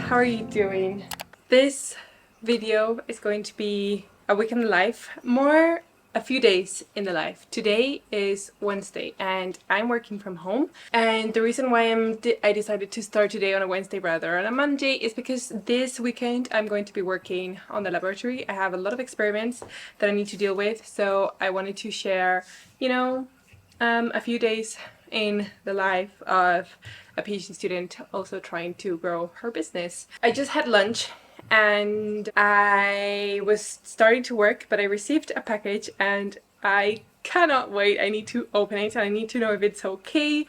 how are you doing? This video is going to be a week in the life, more a few days in the life. Today is Wednesday and I'm working from home, and the reason why I decided to start today on a Wednesday rather than a Monday is because this weekend I'm going to be working on the laboratory. I have a lot of experiments that I need to deal with, so I wanted to share, a few days in the life of a PhD student also trying to grow her business. I just had lunch and I was starting to work, but I received a package and I cannot wait. I need to open it and I need to know if it's okay.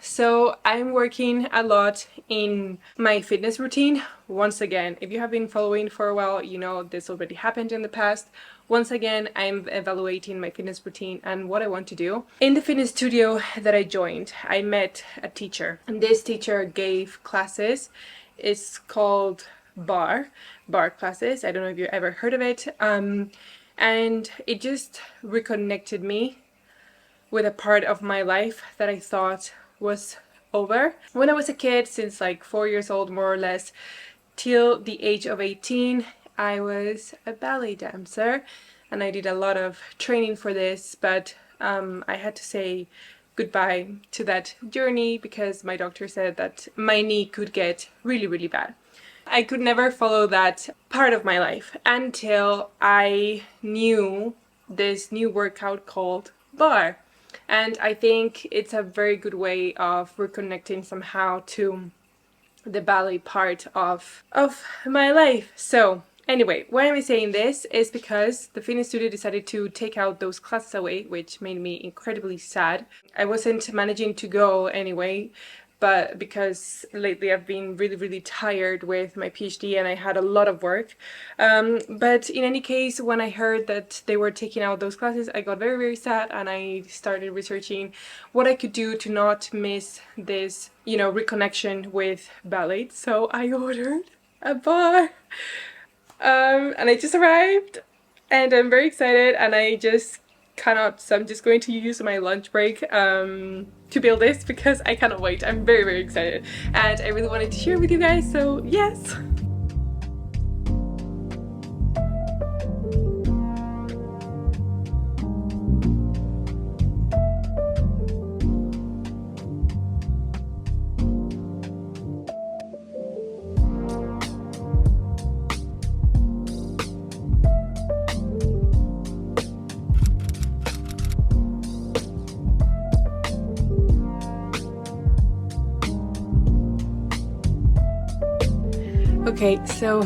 So I'm working a lot in my fitness routine. Once again, if you have been following for a while, you know this already happened in the past. Once again, I'm evaluating my fitness routine and what I want to do. In the fitness studio that I joined, I met a teacher, and this teacher gave classes. It's called bar classes. I don't know if you ever heard of it. And it just reconnected me with a part of my life that I thought was over. When I was a kid, since like 4 years old more or less, till the age of 18, I was a ballet dancer and I did a lot of training for this, but I had to say goodbye to that journey because my doctor said that my knee could get really, really bad. I could never follow that part of my life until I knew this new workout called bar. And I think it's a very good way of reconnecting somehow to the ballet part of my life. So anyway, why am I saying this is because the fitness studio decided to take out those classes away, which made me incredibly sad. I wasn't managing to go anyway, but because lately I've been really, really tired with my PhD and I had a lot of work. But in any case, when I heard that they were taking out those classes, I got very, very sad and I started researching what I could do to not miss this, reconnection with ballet. So I ordered a bar and it just arrived and I'm very excited and I just cannot, so I'm just going to use my lunch break to build this because I cannot wait. I'm very, very excited and I really wanted to share with you guys, so yes! Okay, so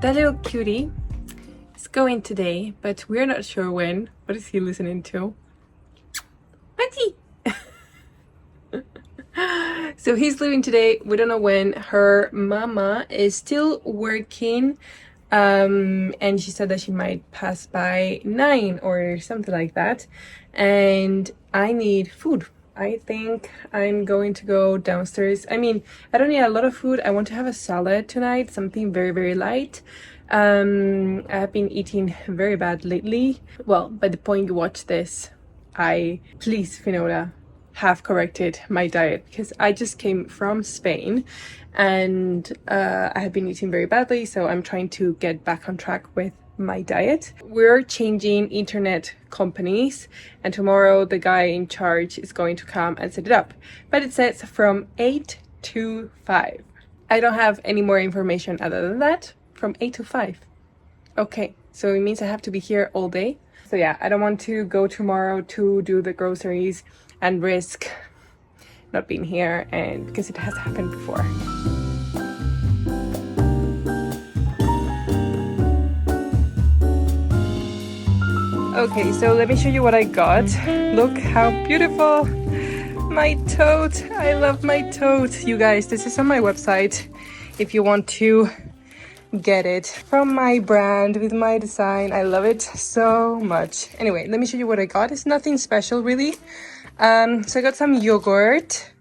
that little cutie is going today, but we're not sure when. What is he listening to? Betty! So he's leaving today. We don't know when. Her mama is still working, and she said that she might pass by 9 or something like that. And I need food. I think I'm going to go downstairs. I mean, I don't need a lot of food. I want to have a salad tonight, something very, very light. I have been eating very bad lately. Well, by the point you watch this, please, Finola, have corrected my diet because I just came from Spain and I have been eating very badly, so I'm trying to get back on track with my diet. We're changing internet companies and tomorrow the guy in charge is going to come and set it up, but it says from 8 to 5. I don't have any more information other than that. From 8 to 5. Okay, so it means I have to be here all day. So yeah, I don't want to go tomorrow to do the groceries and risk not being here, and because it has happened before. Okay, so let me show you what I got. Look how beautiful! My tote! I love my tote! You guys, this is on my website if you want to get it. From my brand with my design. I love it so much. Anyway, let me show you what I got. It's nothing special really. So I got some yogurt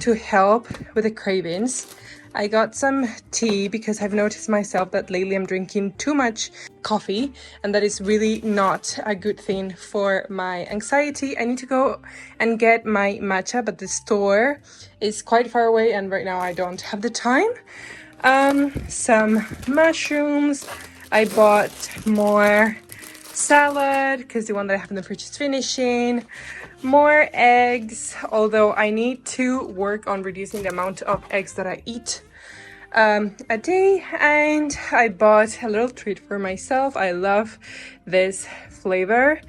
to help with the cravings. I got some tea because I've noticed myself that lately I'm drinking too much coffee and that is really not a good thing for my anxiety. I need to go and get my matcha, but the store is quite far away and right now I don't have the time. Some mushrooms. I bought more salad because the one that I have in the fridge is finishing. More eggs, although I need to work on reducing the amount of eggs that I eat a day. And I bought a little treat for myself. I love this flavor.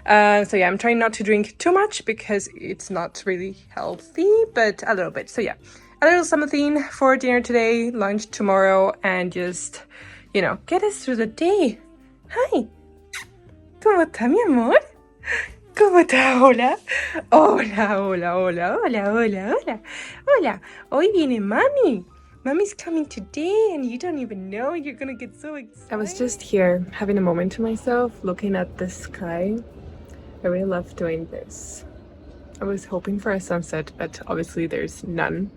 So yeah, I'm trying not to drink too much because it's not really healthy, but a little bit. So yeah, a little something for dinner today, lunch tomorrow, and just, you know, get us through the day. Hi, ¿cómo está mi amor? ¿Cómo está? Hola. Hola, hola, hola, hola, hola, hola. Hola. Hoy viene mami. Mommy's coming today and you don't even know. You're gonna get so excited. I was just here having a moment to myself, looking at the sky. I really love doing this. I was hoping for a sunset, but obviously there's none.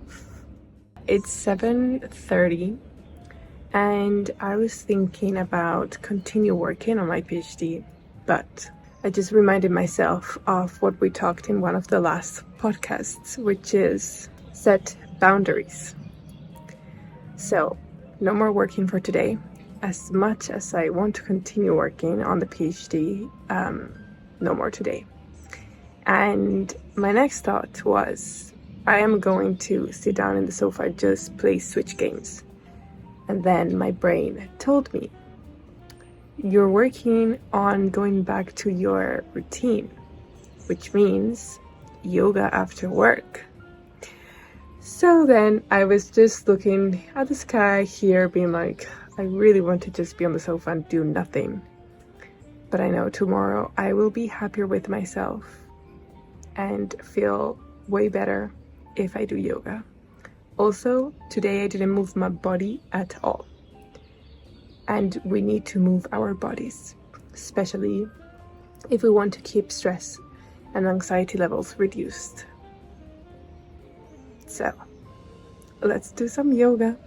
It's 7:30 and I was thinking about continue working on my PhD, but I just reminded myself of what we talked in one of the last podcasts, which is set boundaries. So, no more working for today. As much as I want to continue working on the PhD, no more today. And my next thought was, I am going to sit down in the sofa and just play Switch games. And then my brain told me, you're working on going back to your routine, which means yoga after work. So then I was just looking at the sky here, being like, I really want to just be on the sofa and do nothing. But I know tomorrow I will be happier with myself and feel way better if I do yoga. Also, today I didn't move my body at all. And we need to move our bodies, especially if we want to keep stress and anxiety levels reduced. So, let's do some yoga.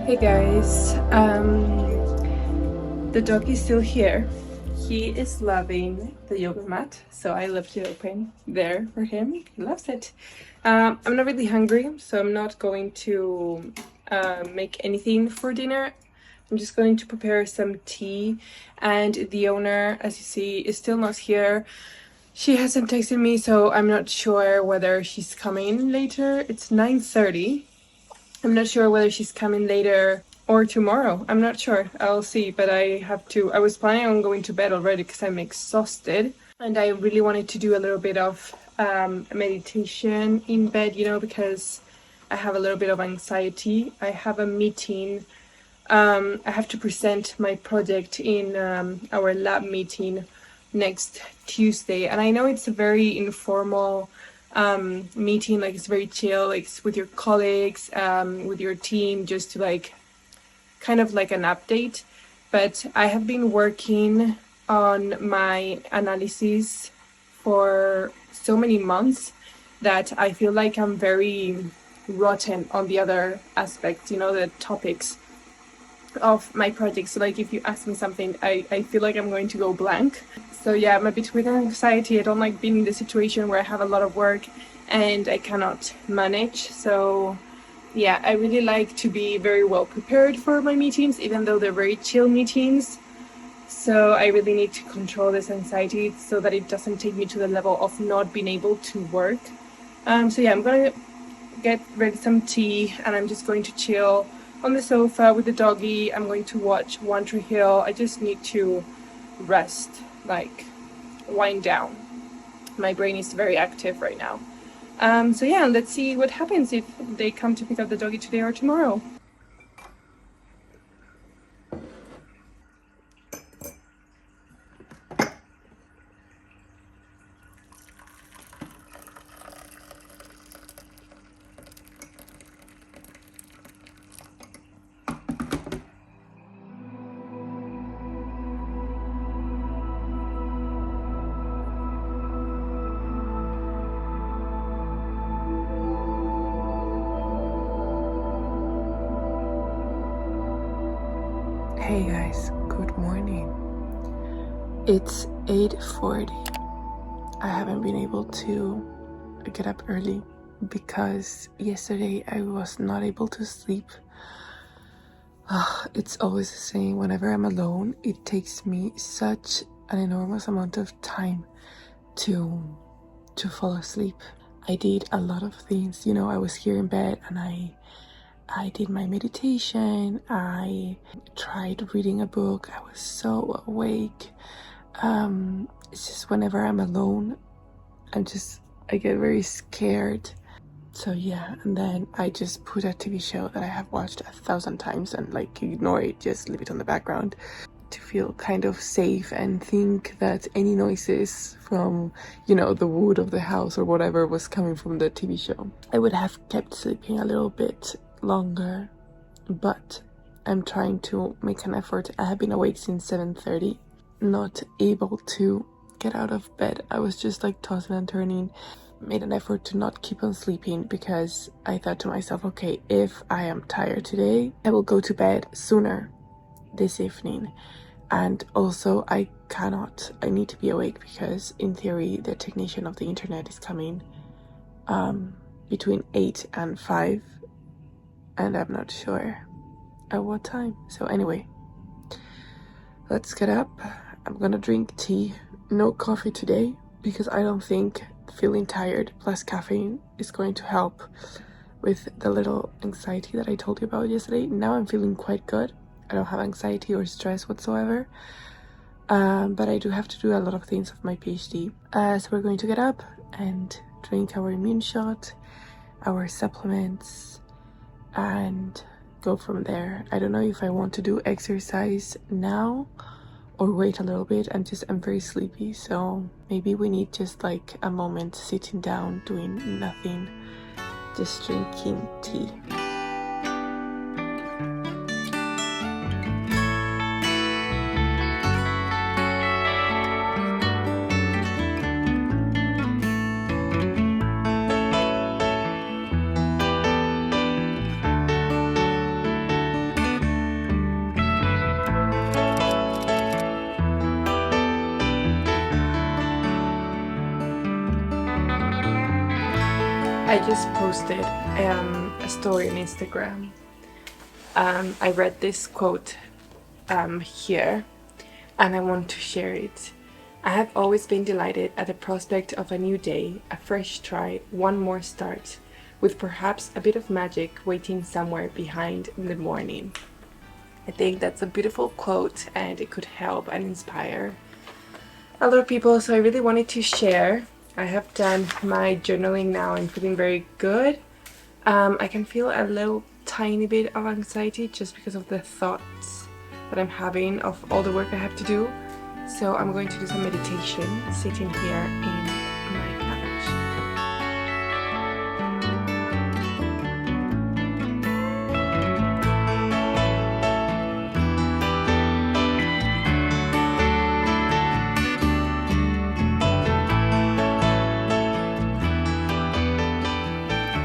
Hey guys, the dog is still here. He is loving the yoga mat, so I left it open there for him. He loves it. I'm not really hungry, so I'm not going to make anything for dinner. I'm just going to prepare some tea, and the owner, as you see, is still not here. She hasn't texted me, so I'm not sure whether she's coming later. It's 9:30. I'm not sure whether she's coming later or tomorrow. I'm not sure. I'll see, but I was planning on going to bed already because I'm exhausted. And I really wanted to do a little bit of meditation in bed, you know, because I have a little bit of anxiety. I have a meeting. I have to present my project in our lab meeting next Tuesday. And I know it's a very informal meeting, like it's very chill, like it's with your colleagues, with your team, just to like kind of like an update. But I have been working on my analysis for so many months that I feel like I'm very rotten on the other aspects, you know, the topics of my project. So like if you ask me something, I feel like I'm going to go blank. So yeah, I'm a bit with anxiety. I don't like being in the situation where I have a lot of work and I cannot manage. So yeah, I really like to be very well prepared for my meetings, even though they're very chill meetings. So I really need to control this anxiety so that it doesn't take me to the level of not being able to work. So yeah, I'm gonna get ready some tea and I'm just going to chill on the sofa with the doggy. I'm going to watch One Tree Hill. I just need to rest, like wind down. My brain is very active right now. So yeah, let's see what happens if they come to pick up the doggy today or tomorrow. Hey guys, good morning. It's 8:40. I haven't been able to get up early because yesterday I was not able to sleep. It's always the same. Whenever I'm alone, it takes me such an enormous amount of time to fall asleep. I did a lot of things. I was here in bed and I did my meditation. I tried reading a book. I was so awake. It's just whenever I'm alone, I get very scared. So yeah, and then I just put a TV show that I have watched 1,000 times and ignore it, just leave it on the background to feel kind of safe and think that any noises from, the wood of the house or whatever was coming from the TV show. I would have kept sleeping a little bit longer, but I'm trying to make an effort. I have been awake since 7:30, not able to get out of bed. I was just tossing and turning. Made an effort to not keep on sleeping because I thought to myself, okay, if I am tired today, I will go to bed sooner this evening. And also I need to be awake because in theory the technician of the internet is coming between 8 and 5, and I'm not sure at what time. So anyway, let's get up. I'm gonna drink tea, no coffee today, because I don't think feeling tired plus caffeine is going to help with the little anxiety that I told you about yesterday. Now I'm feeling quite good. I don't have anxiety or stress whatsoever, but I do have to do a lot of things of my PhD. So we're going to get up and drink our immune shot, our supplements, and go from there. I don't know if I want to do exercise now or wait a little bit. I'm very sleepy, so maybe we need just a moment sitting down doing nothing, just drinking tea. I just posted a story on Instagram. I read this quote here, and I want to share it. I have always been delighted at the prospect of a new day, a fresh try, one more start, with perhaps a bit of magic waiting somewhere behind in the morning. I think that's a beautiful quote, and it could help and inspire a lot of people, so I really wanted to share. I have done my journaling now. I'm feeling very good. I can feel a little tiny bit of anxiety just because of the thoughts that I'm having of all the work I have to do. So I'm going to do some meditation sitting here in my couch.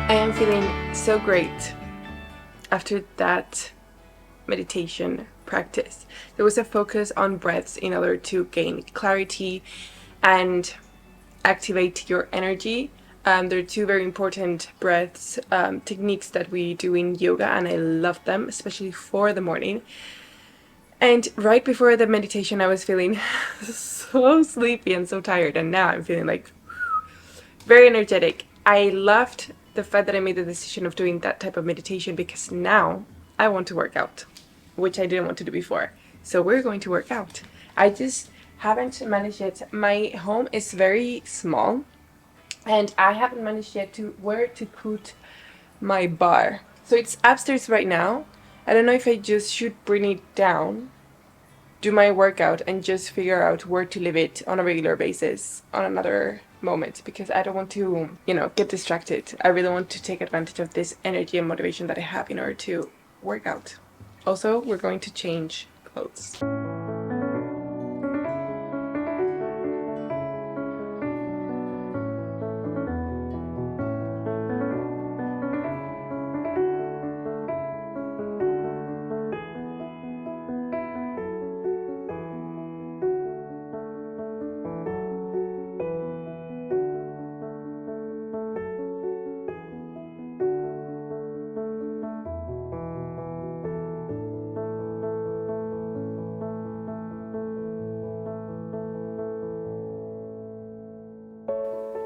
I am feeling so great after that meditation practice. There was a focus on breaths in order to gain clarity and activate your energy. There are two very important breaths techniques that we do in yoga, and I love them, especially for the morning. And right before the meditation I was feeling so sleepy and so tired, and now I'm feeling very energetic. I loved the fact that I made the decision of doing that type of meditation because now I want to work out, which I didn't want to do before. So we're going to work out. I just haven't managed yet. My home is very small and I haven't managed yet to where to put my bar. So it's upstairs right now. I don't know if I just should bring it down, do my workout, and just figure out where to leave it on a regular basis on another moment, because I don't want to, get distracted. I really want to take advantage of this energy and motivation that I have in order to work out. Also, we're going to change clothes.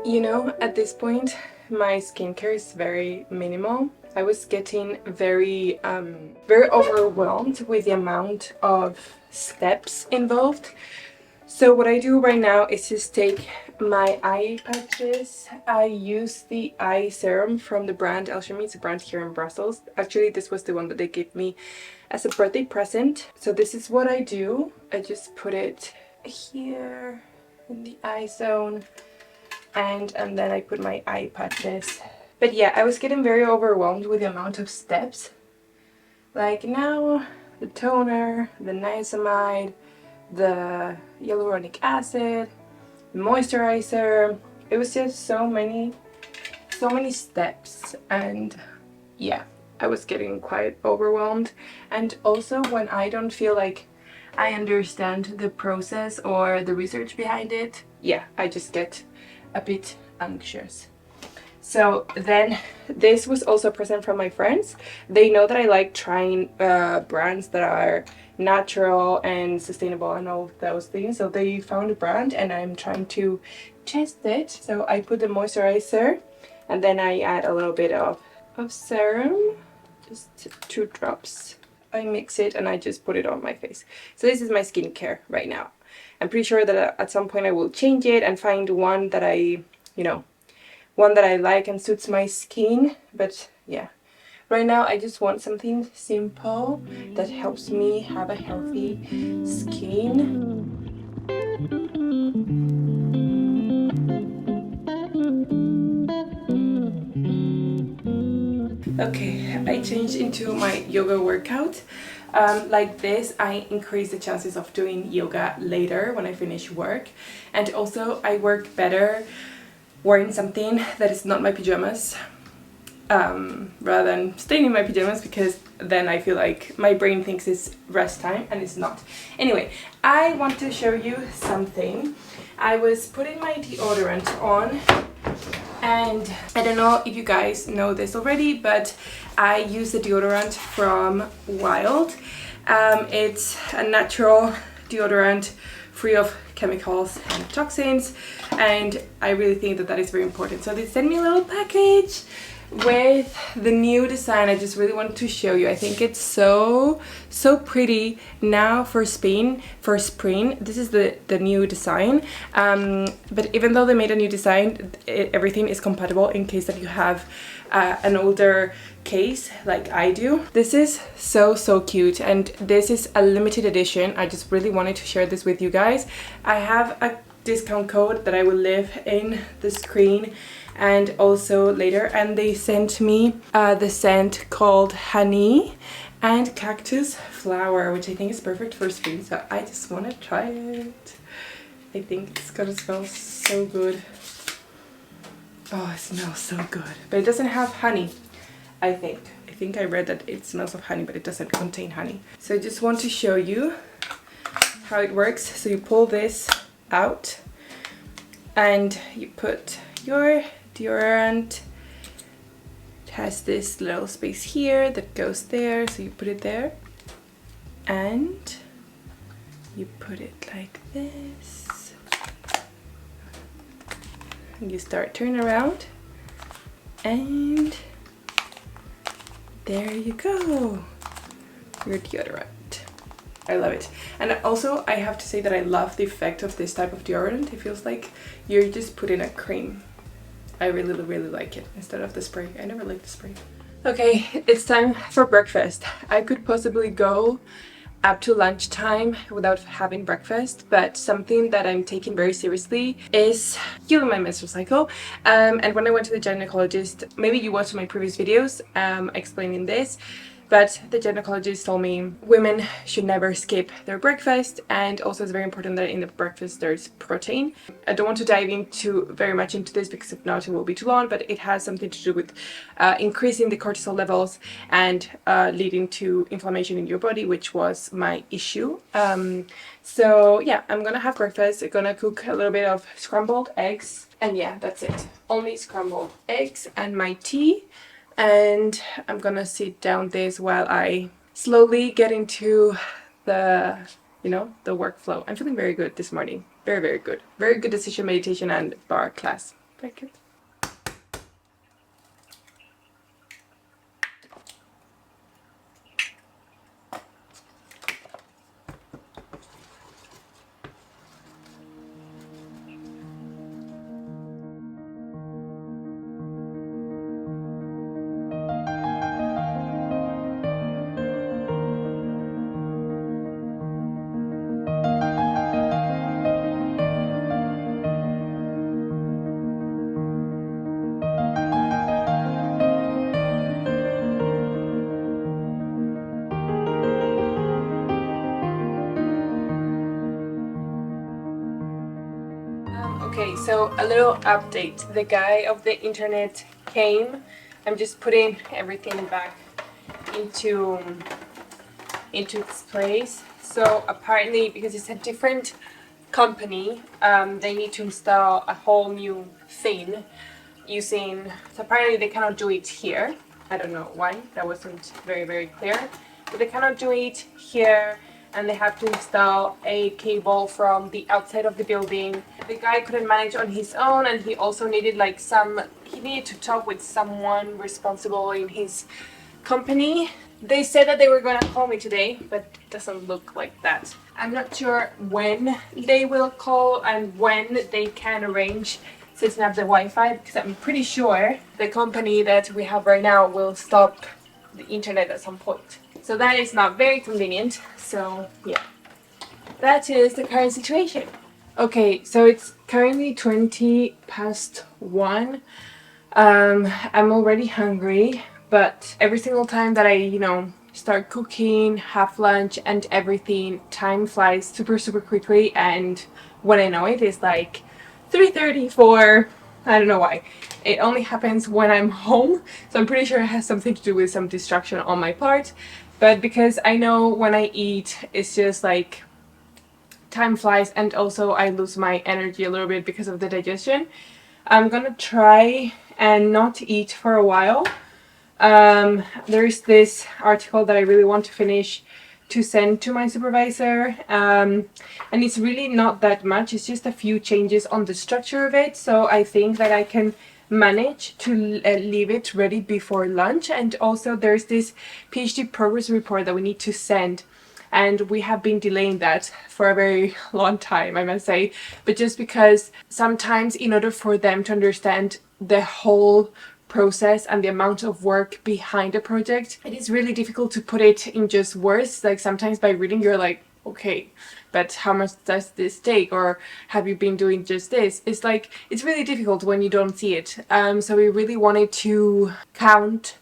You know, at this point, my skincare is very minimal. I was getting very overwhelmed with the amount of steps involved. So what I do right now is just take my eye patches. I use the eye serum from the brand Alchemy. It's a brand here in Brussels. Actually, this was the one that they gave me as a birthday present. So this is what I do. I just put it here in the eye zone, and then I put my eye patches. But yeah, I was getting very overwhelmed with the amount of steps. Like now, the toner, the niacinamide, the hyaluronic acid, the moisturizer. It was just so many steps, and yeah, I was getting quite overwhelmed. And also, when I don't feel like I understand the process or the research behind it, yeah, I just get a bit anxious. So then this was also a present from my friends. They know that I like trying brands that are natural and sustainable and all of those things. So they found a brand and I'm trying to test it. So I put the moisturizer and then I add a little bit of serum, just 2 drops. I mix it and I just put it on my face. So this is my skincare right now. I'm pretty sure that at some point I will change it and find one that I, one that I like and suits my skin. But yeah, right now I just want something simple that helps me have a healthy skin. Okay, I changed into my yoga workout. Like this, I increase the chances of doing yoga later when I finish work. And also I work better wearing something that is not my pajamas, rather than staying in my pajamas, because then I feel like my brain thinks it's rest time and it's not. Anyway, I want to show you something. I was putting my deodorant on, and I don't know if you guys know this already, but I use the deodorant from Wild. It's a natural deodorant free of chemicals and toxins, and I really think that that is very important. So they sent me a little package with the new design. I just really want to show you. I think it's so pretty now for spring. This is the new design, but even though they made a new design, everything is compatible in case that you have an older case like I do. This is so cute, and this is a limited edition. I just really wanted to share this with you guys. I have a discount code that I will leave in the screen and also later, and they sent me the scent called Honey and Cactus Flower, which I think is perfect for spring, so I just want to try it. I think it's gonna smell so good. Oh, it smells so good, but it doesn't have honey. I think I read that it smells of honey, but it doesn't contain honey. So I just want to show you how it works. So you pull this out and you put your deodorant. It has this little space here that goes there, so you put it there and you put it like this and you start turning around, and there you go, your deodorant. I love it. And also I have to say that I love the effect of this type of deodorant. It feels like you're just putting a cream. I really like it instead of the spray. I never liked the spray. Okay, it's time for breakfast. I could possibly go up to lunchtime without having breakfast, but something that I'm taking very seriously is healing my menstrual cycle. And when I went to the gynecologist, maybe you watched my previous videos explaining this, but the gynecologist told me women should never skip their breakfast, and also it's very important that in the breakfast there's protein. I don't want to dive into very much into this because if not it will be too long, but it has something to do with increasing the cortisol levels and leading to inflammation in your body, which was my issue. So yeah, I'm gonna have breakfast. I'm gonna cook a little bit of scrambled eggs, and yeah, that's it. Only scrambled eggs and my tea. And I'm gonna sit down this while I slowly get into the, the workflow. I'm feeling very good this morning. Very good. Very good decision meditation and bar class. Back it. Okay, so a little update. The guy of the internet came. I'm just putting everything back into its place. So apparently, because it's a different company, they need to install a whole new thing using. So apparently, they cannot do it here. I don't know why. That wasn't very clear. But they cannot do it here, and they have to install a cable from the outside of the building. The guy couldn't manage on his own, and he also needed he needed to talk with someone responsible in his company. They said that they were gonna call me today, but it doesn't look like that. I'm not sure when they will call and when they can arrange setting up the Wi-Fi, because I'm pretty sure the company that we have right now will stop the internet at some point. So that is not very convenient. So yeah, that is the current situation. Okay, so it's currently 1:20. I'm already hungry, but every single time that I, start cooking, have lunch and everything, time flies super quickly, and when I know it, it's like 3:30, 4. I don't know why. It only happens when I'm home, so I'm pretty sure it has something to do with some distraction on my part. But because I know when I eat, it's just like time flies, and also I lose my energy a little bit because of the digestion. I'm gonna try and not eat for a while. There's this article that I really want to finish to send to my supervisor, and it's really not that much. It's just a few changes on the structure of it, so I think that I can manage to leave it ready before lunch. And also there's this PhD progress report that we need to send, and we have been delaying that for a very long time, I must say. But just because sometimes, in order for them to understand the whole process and the amount of work behind a project, it is really difficult to put it in just words. Like sometimes by reading you're like, okay, but how much does this take, or have you been doing just this? It's like, it's really difficult when you don't see it. So we really wanted to count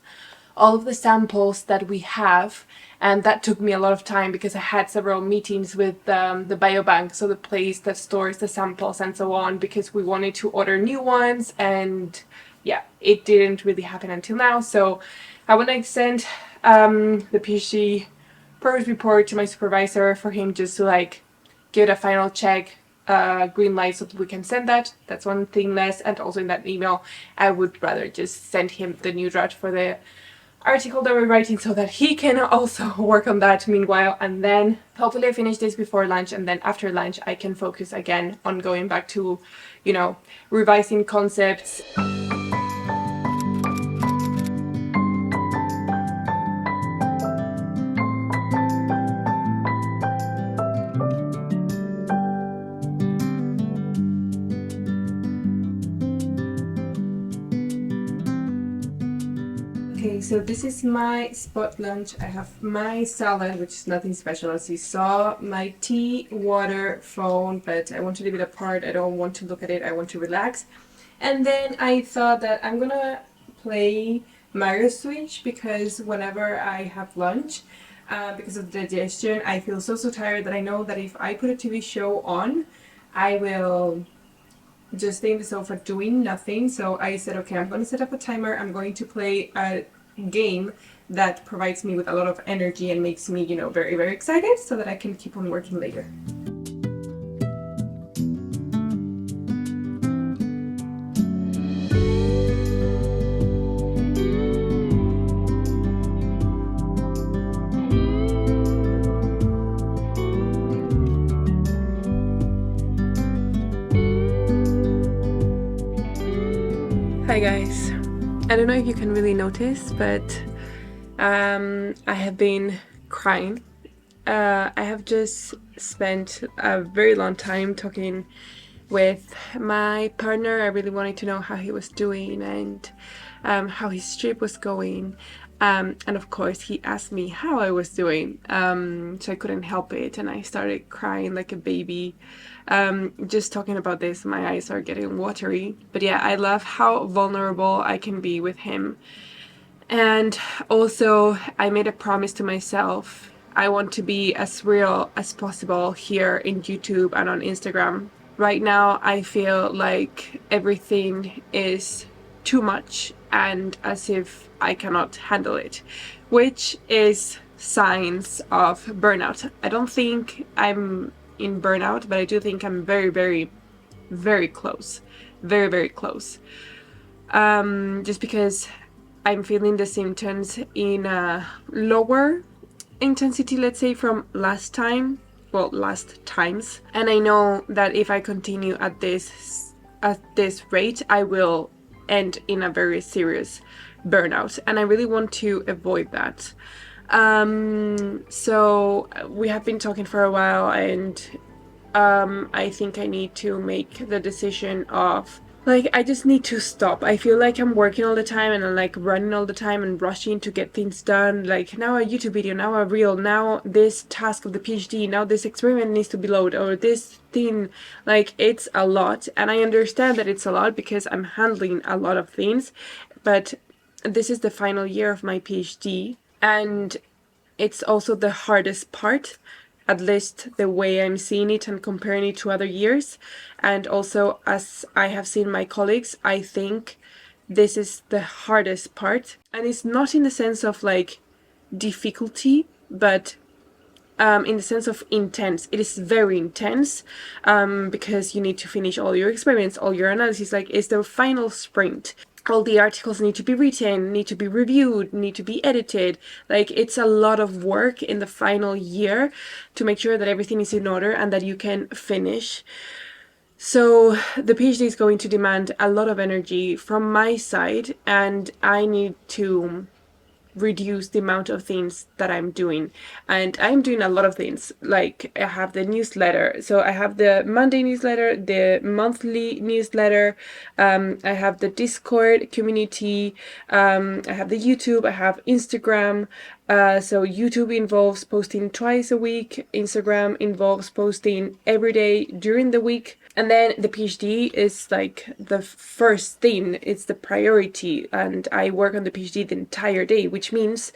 all of the samples that we have, and that took me a lot of time because I had several meetings with the biobank, so the place that stores the samples and so on, because we wanted to order new ones, and yeah, it didn't really happen until now. So I want to send the PhD progress report to my supervisor for him just to give it a final check, green light, so that we can send that. That's one thing less. And also in that email, I would rather just send him the new draft for the article that we're writing, so that he can also work on that meanwhile. And then hopefully I finish this before lunch, and then after lunch I can focus again on going back to, revising concepts. Okay, so this is my spot lunch. I have my salad, which is nothing special as you saw, my tea, water, phone, but I want to leave it apart. I don't want to look at it, I want to relax. And then I thought that I'm gonna play Mario Switch, because whenever I have lunch, because of the digestion, I feel so tired that I know that if I put a TV show on, I will just stay in the sofa doing nothing. So I said, okay, I'm going to set up a timer. I'm going to play a game that provides me with a lot of energy and makes me, very excited, so that I can keep on working later. Hi guys. I don't know if you can really notice, but I have been crying. I have just spent a very long time talking with my partner. I really wanted to know how he was doing and how his trip was going. And of course, he asked me how I was doing, so I couldn't help it, and I started crying like a baby. Just talking about this, my eyes are getting watery. But yeah, I love how vulnerable I can be with him. And also, I made a promise to myself. I want to be as real as possible here in YouTube and on Instagram. Right now, I feel like everything is too much and as if I cannot handle it, which is signs of burnout. I don't think I'm in burnout, but I do think I'm very, very, very close. Very, very close. Just because I'm feeling the symptoms in a lower intensity, let's say, from last times. And I know that if I continue at this rate, I will end in a very serious burnout, and I really want to avoid that. So we have been talking for a while, and I think I need to make the decision of, like, I just need to stop. I feel like I'm working all the time and I'm like running all the time and rushing to get things done. Like, now a YouTube video, now a reel, now this task of the PhD, now this experiment needs to be loaded, or this thing. Like, it's a lot. And I understand that it's a lot because I'm handling a lot of things. But this is the final year of my PhD. And it's also the hardest part, at least the way I'm seeing it and comparing it to other years. And also, as I have seen my colleagues, I think this is the hardest part. And it's not in the sense of like difficulty, but in the sense of intense. It is very intense because you need to finish all your experiments, all your analysis. Like, it's the final sprint. All the articles need to be written, need to be reviewed, need to be edited. Like, it's a lot of work in the final year to make sure that everything is in order and that you can finish. So the PhD is going to demand a lot of energy from my side, and I need to reduce the amount of things that I'm doing. And I'm doing a lot of things. Like, I have the newsletter. So I have the Monday newsletter, the monthly newsletter, I have the Discord community, I have the YouTube, I have Instagram. So YouTube involves posting twice a week, Instagram involves posting every day during the week. And then the PhD is like the first thing, it's the priority, and I work on the PhD the entire day, which means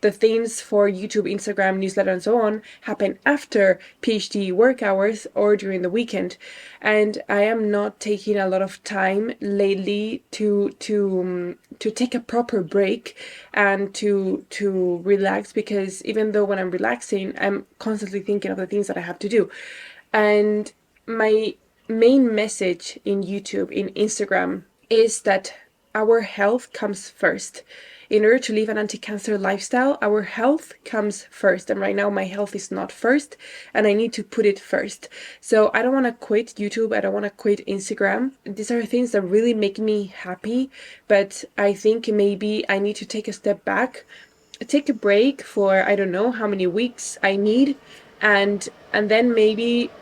the things for YouTube, Instagram, newsletter, and so on happen after PhD work hours or during the weekend. And I am not taking a lot of time lately to take a proper break and to relax, because even though when I'm relaxing, I'm constantly thinking of the things that I have to do. And my main message in YouTube, in Instagram, is that our health comes first. In order to live an anti-cancer lifestyle, our health comes first. And right now my health is not first, and I need to put it first. So I don't want to quit YouTube. I don't want to quit Instagram. These are things that really make me happy, but I think maybe I need to take a step back, take a break for, I don't know how many weeks I need, and then maybe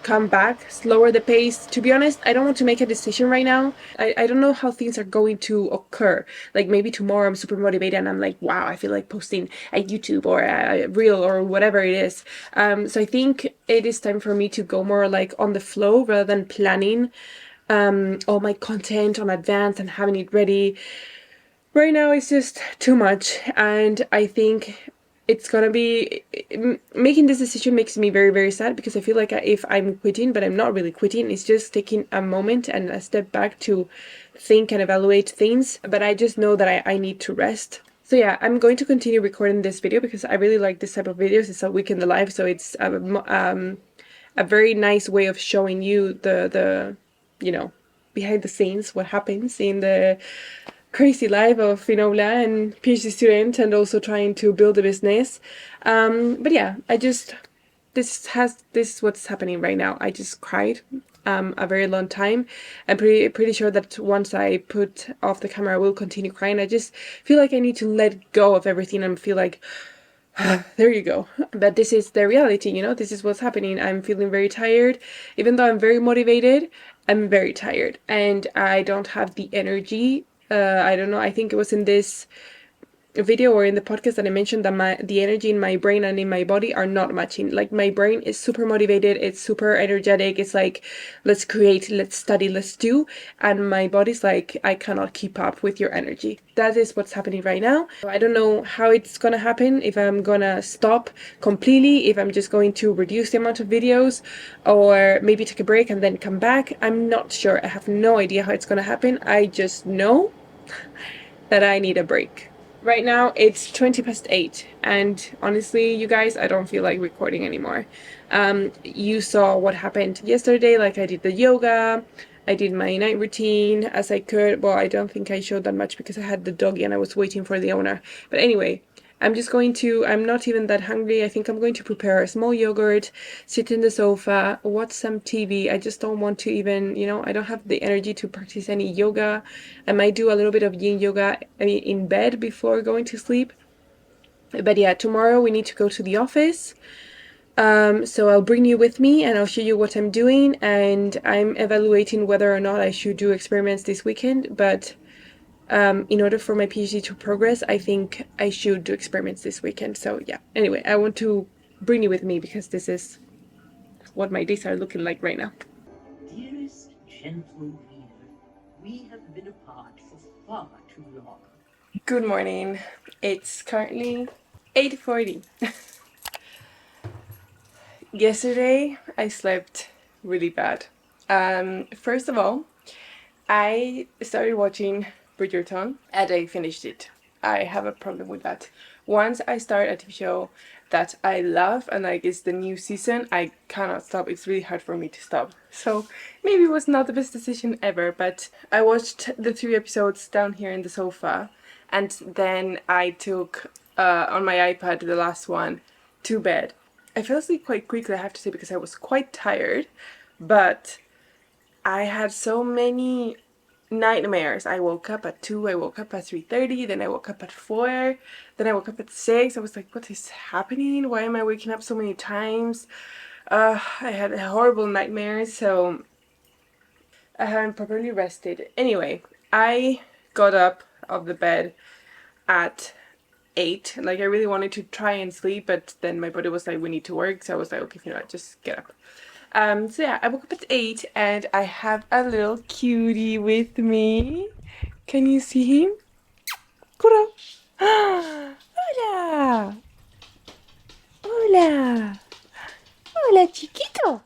come back, slower the pace. To be honest, I don't want to make a decision right now. I don't know how things are going to occur. Like, maybe tomorrow I'm super motivated and I'm like, wow, I feel like posting a YouTube or a reel or whatever it is. So I think it is time for me to go more like on the flow rather than planning all my content on advance and having it ready. Right now it's just too much, and I think it's gonna be, making this decision makes me very, very sad, because I feel like if I'm quitting, but I'm not really quitting, it's just taking a moment and a step back to think and evaluate things. But I just know that I need to rest. So yeah, I'm going to continue recording this video because I really like this type of videos. It's a week in the life, so it's a very nice way of showing you the you know, behind the scenes, what happens in the crazy life of Finola and PhD student, and also trying to build a business. But yeah, this is what's happening right now. I just cried a very long time. I'm pretty sure that once I put off the camera I will continue crying. I just feel like I need to let go of everything and feel like there you go. But this is the reality, you know, this is what's happening. I'm feeling very tired. Even though I'm very motivated, I'm very tired and I don't have the energy. I don't know, I think it was in this video or in the podcast that I mentioned that the energy in my brain and in my body are not matching. Like my brain is super motivated, it's super energetic, it's like let's create, let's study, let's do, and my body's like I cannot keep up with your energy. That is what's happening right now. I don't know how it's gonna happen, if I'm gonna stop completely, if I'm just going to reduce the amount of videos or maybe take a break and then come back. I'm not sure. I have no idea how it's gonna happen. I just know that I need a break. Right now it's 8:20 and honestly, you guys, I don't feel like recording anymore. You saw what happened yesterday, like I did the yoga, I did my night routine as I could. Well, I don't think I showed that much because I had the doggy and I was waiting for the owner. But anyway, I'm not even that hungry. I think I'm going to prepare a small yogurt, sit in the sofa, watch some TV. I just don't want to even, you know, I don't have the energy to practice any yoga. I might do a little bit of yin yoga in bed before going to sleep. But yeah, tomorrow we need to go to the office. So I'll bring you with me and I'll show you what I'm doing, and I'm evaluating whether or not I should do experiments this weekend, but in order for my PhD to progress, I think I should do experiments this weekend. So yeah, anyway, I want to bring you with me because this is what my days are looking like right now. Dearest gentle reader, we have been apart for far too long. Good morning. It's currently 8:40. Yesterday, I slept really bad. First of all, I started watching Bridgerton and I finished it. I have a problem with that. Once I start a TV show that I love and like it's the new season, I cannot stop. It's really hard for me to stop. So maybe it was not the best decision ever, but I watched the 3 episodes down here in the sofa, and then I took on my iPad the last one to bed. I fell asleep quite quickly, I have to say, because I was quite tired, but I had so many nightmares. I woke up at 2, I woke up at 3:30, then I woke up at 4, then I woke up at 6. I was like, what is happening? Why am I waking up so many times? I had horrible nightmares, so I haven't properly rested. Anyway, I got up of the bed at 8. Like, I really wanted to try and sleep, but then my body was like, we need to work, so I was like, okay, you know what, just get up. So yeah, I woke up at 8 and I have a little cutie with me. Can you see him? Kuro. Hola. Hola. Hola, chiquito.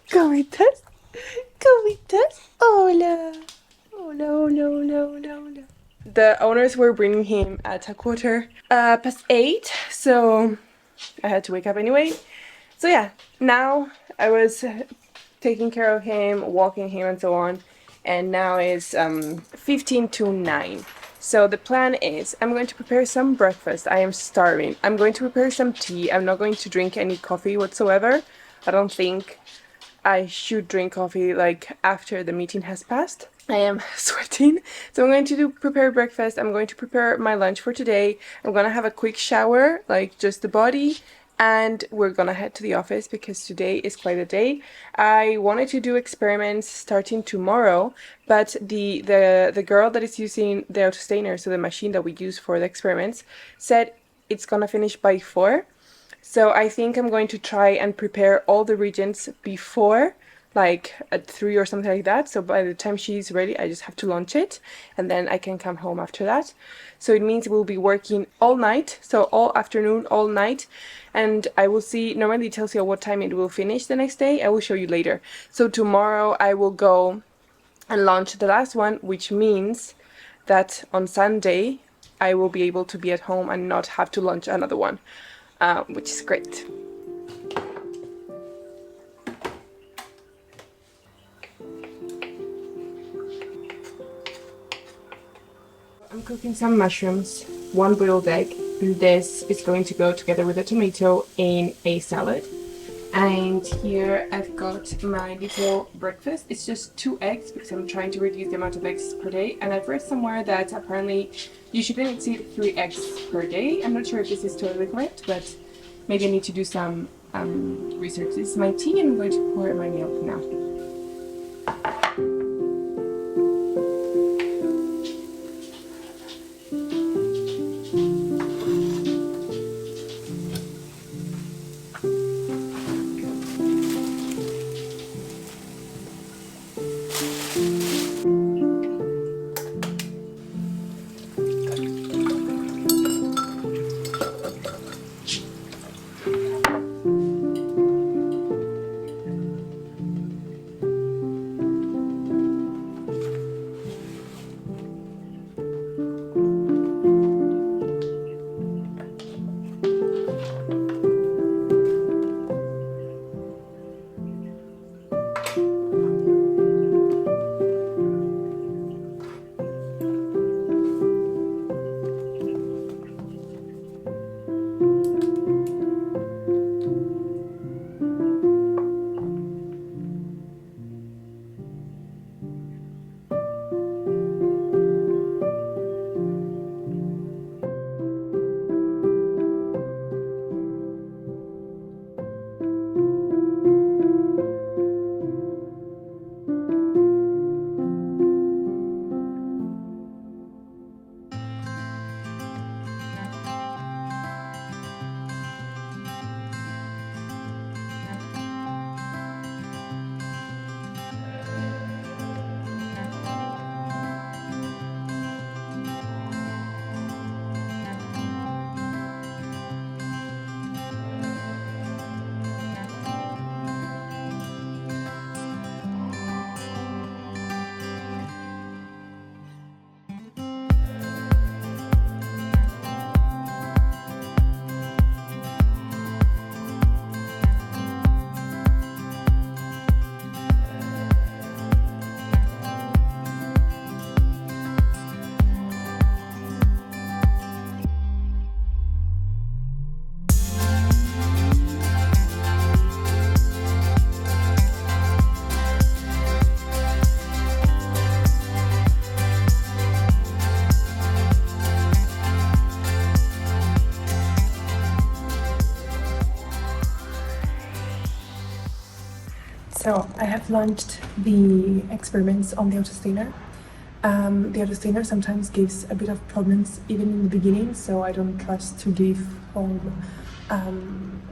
¿Cómo estás? ¿Cómo estás? Hola. Hola, hola, hola, hola, hola. The owners were bringing him at 8:15, so I had to wake up anyway. So yeah, now I was taking care of him, walking him and so on, and now it's 15 to 9. So the plan is I'm going to prepare some breakfast. I am starving. I'm going to prepare some tea. I'm not going to drink any coffee whatsoever. I don't think I should drink coffee like after the meeting has passed. I am sweating, so I'm going to prepare breakfast. I'm going to prepare my lunch for today. I'm gonna have a quick shower, like just the body, and we're gonna head to the office because today is quite a day. I wanted to do experiments starting tomorrow, but the girl that is using the autostainer, so the machine that we use for the experiments, said it's gonna finish by 4. So I think I'm going to try and prepare all the reagents before, like at 3 or something like that. So by the time she's ready, I just have to launch it and then I can come home after that. So it means we'll be working all night, so all afternoon, all night, and I will see. Normally it tells you what time it will finish the next day. I will show you later. So tomorrow I will go and launch the last one, which means that on Sunday I will be able to be at home and not have to launch another one, which is great. I'm cooking some mushrooms, 1 boiled egg, and this is going to go together with a tomato in a salad. And here I've got my little breakfast. It's just 2 eggs because I'm trying to reduce the amount of eggs per day. And I've read somewhere that apparently you shouldn't exceed 3 eggs per day. I'm not sure if this is totally correct, but maybe I need to do some research. This is my tea and I'm going to pour my milk now. So I have launched the experiments on the autostainer. The autostainer sometimes gives a bit of problems even in the beginning, so I don't trust to leave home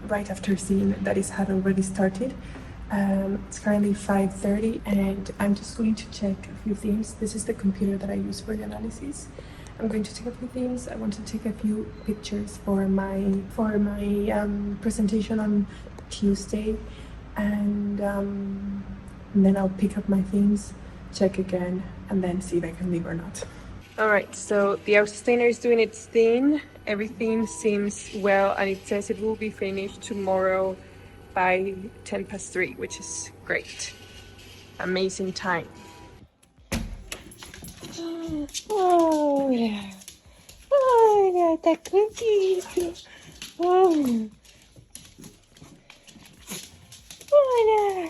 right after seeing that it had already started. It's currently 5:30 and I'm just going to check a few things. This is the computer that I use for the analysis. I'm going to check a few things. I want to take a few pictures for my presentation on Tuesday. And then I'll pick up my things, check again, and then see if I can leave or not. Alright, so the autostainer is doing its thing. Everything seems well, and it says it will be finished tomorrow by 3:10, which is great. Amazing time. Oh, yeah. Oh, yeah, that cookie. Oh. Hola,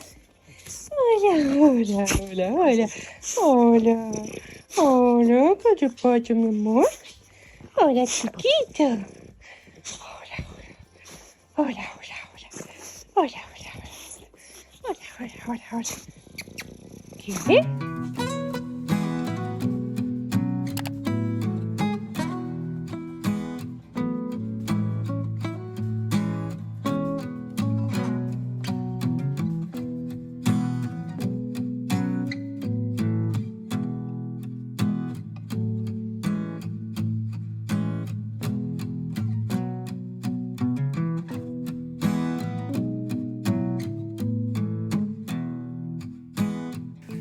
hola, hola, hola, hola, hola, pacho, pacho, mi amor. Hola, chiquito. Hola, hola, hola, hola, hola, hola, hola, hola, hola, hola. ¿Qué?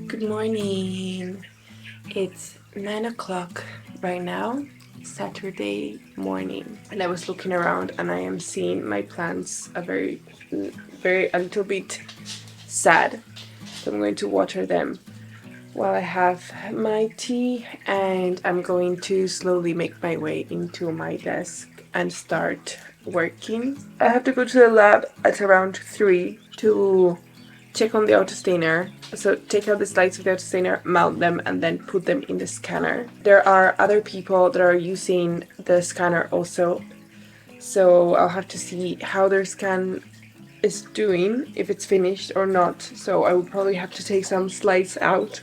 Good morning. It's 9 o'clock right now, Saturday morning, and I was looking around and I am seeing my plants a little bit sad. So I'm going to water them while I have my tea, and I'm going to slowly make my way into my desk and start working. I have to go to the lab at around 3 to check on the autostainer. So take out the slides of the autostainer, mount them, and then put them in the scanner. There are other people that are using the scanner also. So I'll have to see how their scan is doing, if it's finished or not. So I will probably have to take some slides out.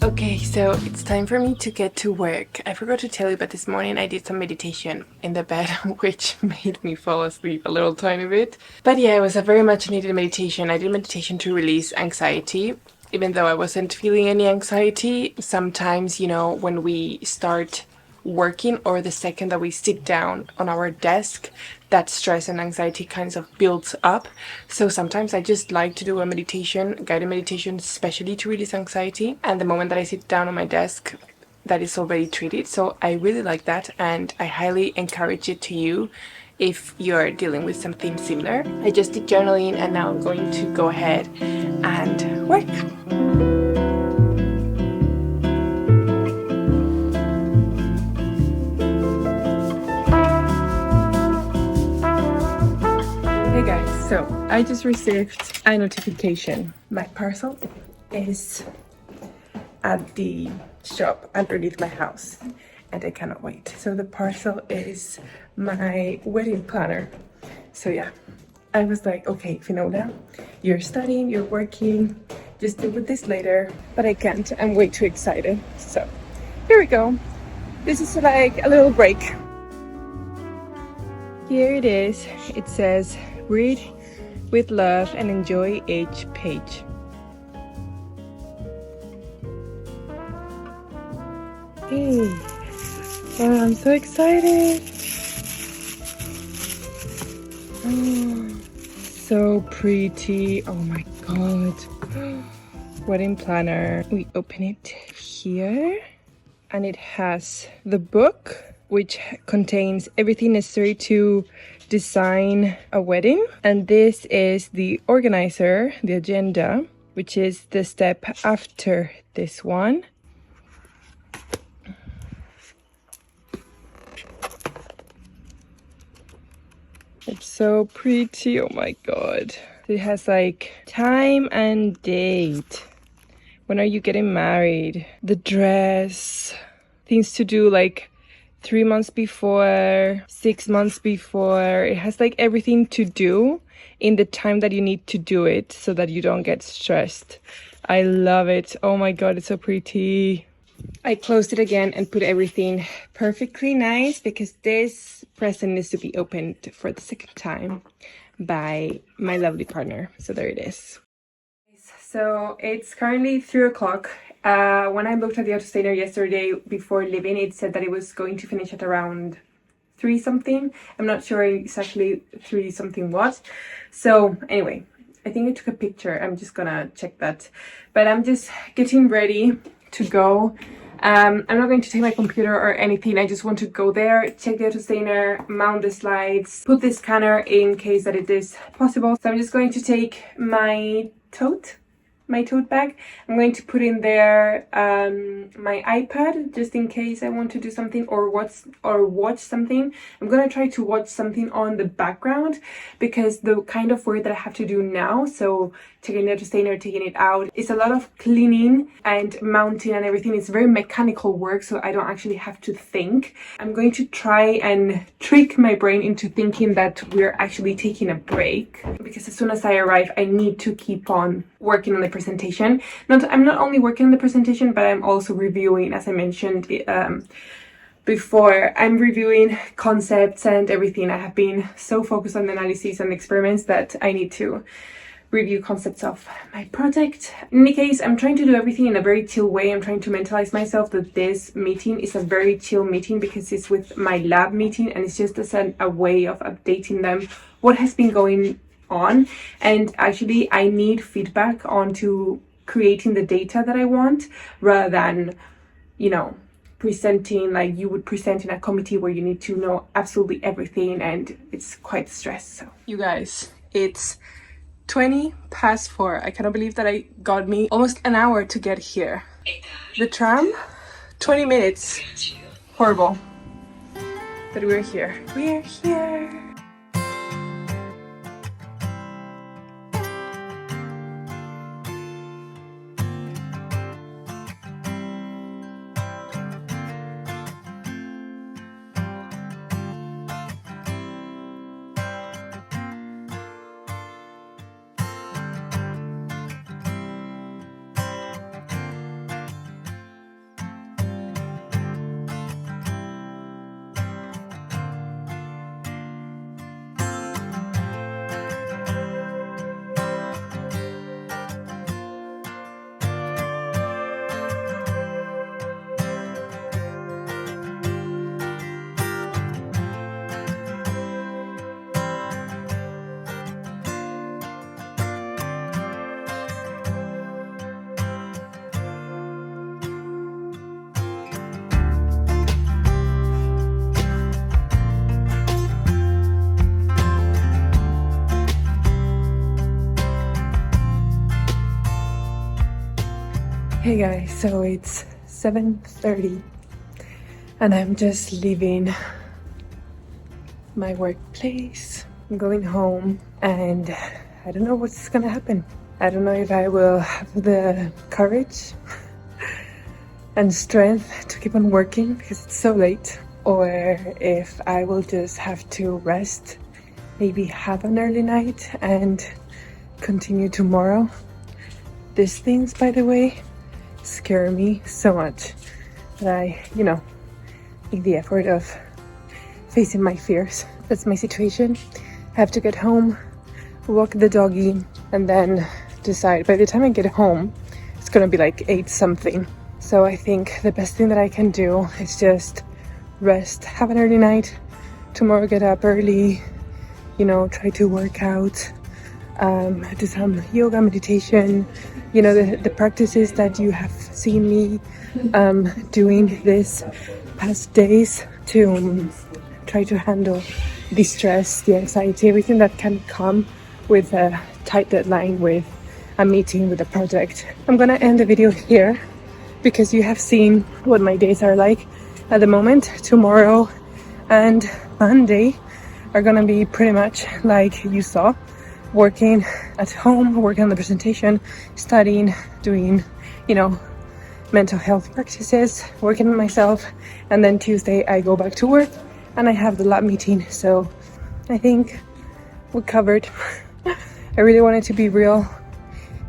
Okay, so it's time for me to get to work. I forgot to tell you, but this morning I did some meditation in the bed, which made me fall asleep a little tiny bit. But yeah, it was a very much needed meditation. I did meditation to release anxiety, even though I wasn't feeling any anxiety. Sometimes, you know, when we start working or the second that we sit down on our desk, that stress and anxiety kind of builds up. So sometimes I just like to do a meditation, guided meditation, especially to release anxiety. And the moment that I sit down on my desk, that is already treated. So I really like that, and I highly encourage it to you if you're dealing with something similar. I just did journaling, and now I'm going to go ahead and work. Hey guys, so I just received a notification. My parcel is at the shop underneath my house, and I cannot wait. So the parcel is my wedding planner. So yeah, I was like, okay, Finola, you're studying, you're working, just deal with this later, but I can't. I'm way too excited. So here we go. This is like a little break. Here it is. It says, read with love and enjoy each page. Hey, wow, I'm so excited. Oh, so pretty. Oh my god. Wedding planner. We open it here, and it has the book, which contains everything necessary to design a wedding. And this is the organizer, the agenda, which is the step after this one. It's so pretty. Oh my god. It has like time and date. When are you getting married? The dress. Things to do like 3 months before, 6 months before. It has like everything to do in the time that you need to do it so that you don't get stressed. I love it. Oh my god, it's so pretty. I closed it again and put everything perfectly nice because this present needs to be opened for the second time by my lovely partner. So there it is. So it's currently 3 o'clock. When I looked at the autostainer yesterday before leaving, it said that it was going to finish at around 3 something. I'm not sure exactly 3 something what. So anyway, I think I took a picture. I'm just gonna check that. But I'm just getting ready to go. I'm not going to take my computer or anything. I just want to go there, check the autostainer, mount the slides, put the scanner in case that it is possible. So I'm just going to take my tote bag. I'm going to put in there my iPad just in case I want to do something or watch something. I'm gonna try to watch something on the background because the kind of work that I have to do now, so taking the autostainer, taking it out, it's a lot of cleaning and mounting and everything. It's very mechanical work, so I don't actually have to think. I'm going to try and trick my brain into thinking that we're actually taking a break, because as soon as I arrive, I need to keep on working on the presentation. I'm not only working on the presentation, but I'm also reviewing, as I mentioned before. I'm reviewing concepts and everything. I have been so focused on the analysis and experiments that I need to review concepts of my project. In any case, I'm trying to do everything in a very chill way. I'm trying to mentalize myself that this meeting is a very chill meeting because it's with my lab meeting, and it's just as a way of updating them what has been going on. And actually I need feedback on to creating the data that I want, rather than, you know, presenting like you would present in a committee where you need to know absolutely everything, and it's quite stressed. So you guys, it's 4:20. I cannot believe that it got me almost an hour to get here. The tram, 20 minutes. Horrible. But we're here. We're here. Hey guys, so it's 7:30 and I'm just leaving my workplace. I'm going home and I don't know what's gonna happen. I don't know if I will have the courage and strength to keep on working because it's so late, or if I will just have to rest, maybe have an early night and continue tomorrow. These things, by the way, scare me so much that I, make the effort of facing my fears. That's my situation. I have to get home, walk the doggy, and then decide. By the time I get home, it's gonna be like 8 something. So I think the best thing that I can do is just rest, have an early night, tomorrow get up early, try to work out, do some yoga, meditation, the practices that you have seen me doing this past days to try to handle the stress, the anxiety, everything that can come with a tight deadline, with a meeting, with a project. I'm gonna end the video here because you have seen what my days are like at the moment. Tomorrow and Monday are gonna be pretty much like you saw. Working at home, working on the presentation, studying, doing, mental health practices, working on myself. And then Tuesday I go back to work and I have the lab meeting. So I think we're covered. I really wanted to be real,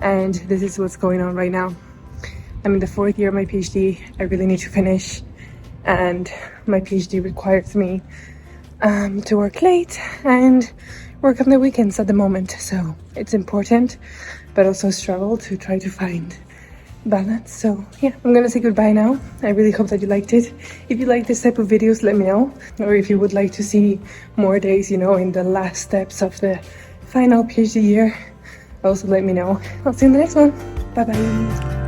and this is what's going on right now. I'm in the 4th year of my PhD. I really need to finish, and my PhD requires me to work late and work on the weekends at the moment. So it's important, but also a struggle to try to find balance. So yeah, I'm gonna say goodbye now. I really hope that you liked it. If you like this type of videos, let me know. Or if you would like to see more days, in the last steps of the final PhD year, also let me know. I'll see you in the next one. Bye bye.